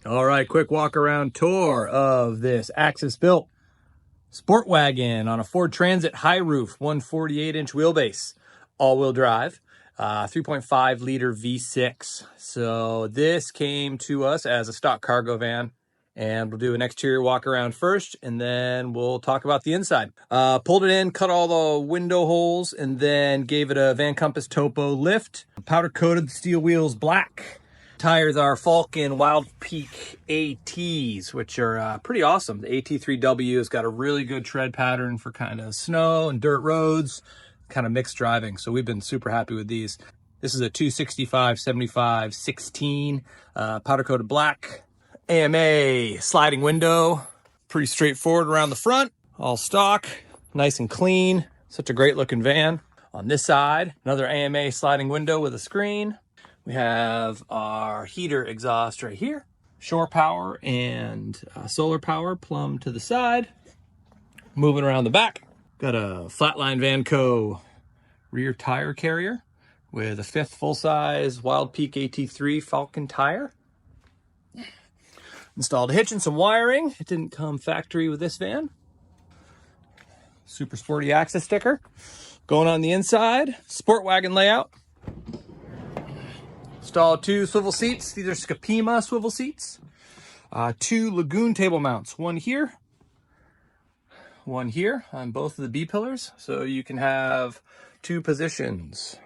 All right, quick walk around tour of this Axis built Sportwagon on a Ford Transit high roof, 148-inch wheelbase, all-wheel drive, 3.5 liter V6. So this came to us as a stock cargo van, and we'll do an exterior walk around first, and then we'll talk about the inside. Pulled it in, cut all the window holes, and then gave it a Van Compass Topo lift. Powder coated the steel wheels black. Tires are Falcon Wild Peak ATs, which are pretty awesome. The AT3W has got a really good tread pattern for kind of snow and dirt roads, kind of mixed driving. So we've been super happy with these. This is a 265, 75, 16, powder coated black. AMA sliding window, pretty straightforward around the front, all stock, nice and clean. Such a great looking van. On this side, another AMA sliding window with a screen. We have our heater exhaust right here, shore power and solar power plumb to the side. Moving around the back, got a Flatline Vanco rear tire carrier with a 5th full-size Wild Peak AT3 Falcon tire. Installed a hitch and some wiring. It didn't come factory with this van. Super sporty Axis sticker. Going on the inside, Sportwagon layout. Installed 2 swivel seats. These are Scapima swivel seats. 2 Lagoon table mounts. One here on both of the B pillars. So you can have 2 positions.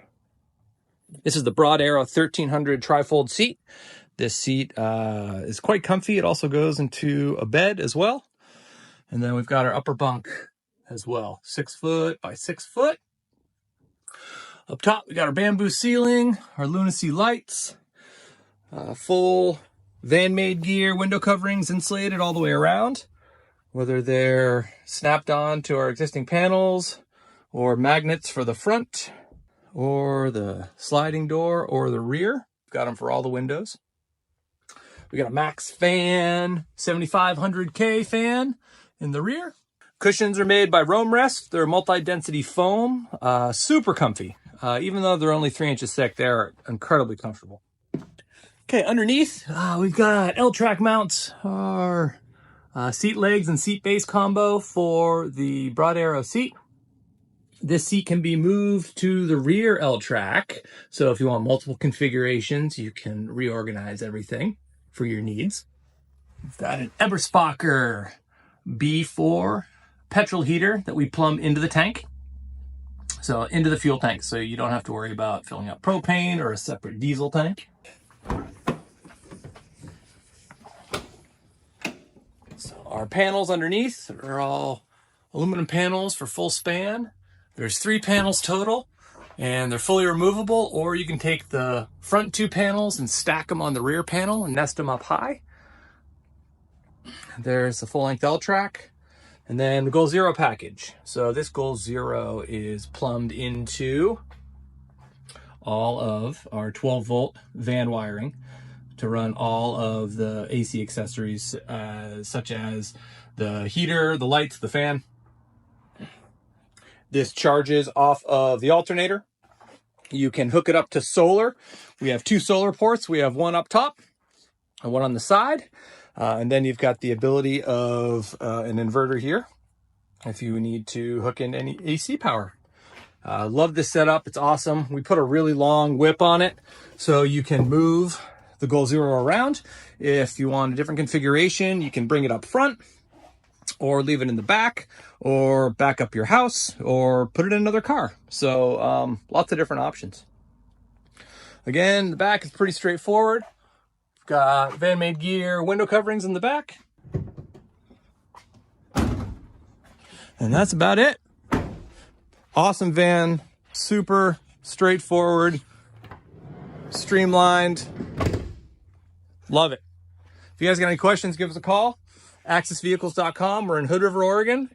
This is the Broad Arrow 1300 trifold seat. This seat is quite comfy. It also goes into a bed as well. And then we've got our upper bunk as well. 6 foot by 6 foot. Up top, we got our bamboo ceiling, our lunacy lights, full van-made gear, window coverings insulated all the way around, whether they're snapped on to our existing panels or magnets for the front or the sliding door or the rear. We've got them for all the windows. We got a Max fan, 7500K fan in the rear. Cushions are made by Roam Rest. They're multi-density foam, super comfy. Even though they're only 3 inches thick, they're incredibly comfortable. Okay, underneath, we've got L-track mounts, our seat legs and seat base combo for the Broad Arrow seat. This seat can be moved to the rear L-track. So if you want multiple configurations, you can reorganize everything for your needs. We've got an Eberspacher B4 petrol heater that we plumb into the tank. So into the fuel tank, so you don't have to worry about filling up propane or a separate diesel tank. So our panels underneath are all aluminum panels for full span. There's 3 panels total, and they're fully removable, or you can take the front 2 panels and stack them on the rear panel and nest them up high. There's the full-length L-track. And then the Goal Zero package. So this Goal Zero is plumbed into all of our 12-volt van wiring to run all of the AC accessories, such as the heater, the lights, the fan. This charges off of the alternator. You can hook it up to solar. We have 2 solar ports. We have one up top and one on the side. And then you've got the ability of an inverter here if you need to hook in any AC power. Love this setup. It's awesome. We put a really long whip on it so you can move the Goal Zero around. If you want a different configuration, you can bring it up front or leave it in the back or back up your house or put it in another car. So lots of different options. Again, the back is pretty straightforward. Got van-made gear, window coverings in the back. And that's about it. Awesome van, super straightforward, streamlined. Love it. If you guys got any questions, give us a call. AxisVehicles.com. We're in Hood River, Oregon.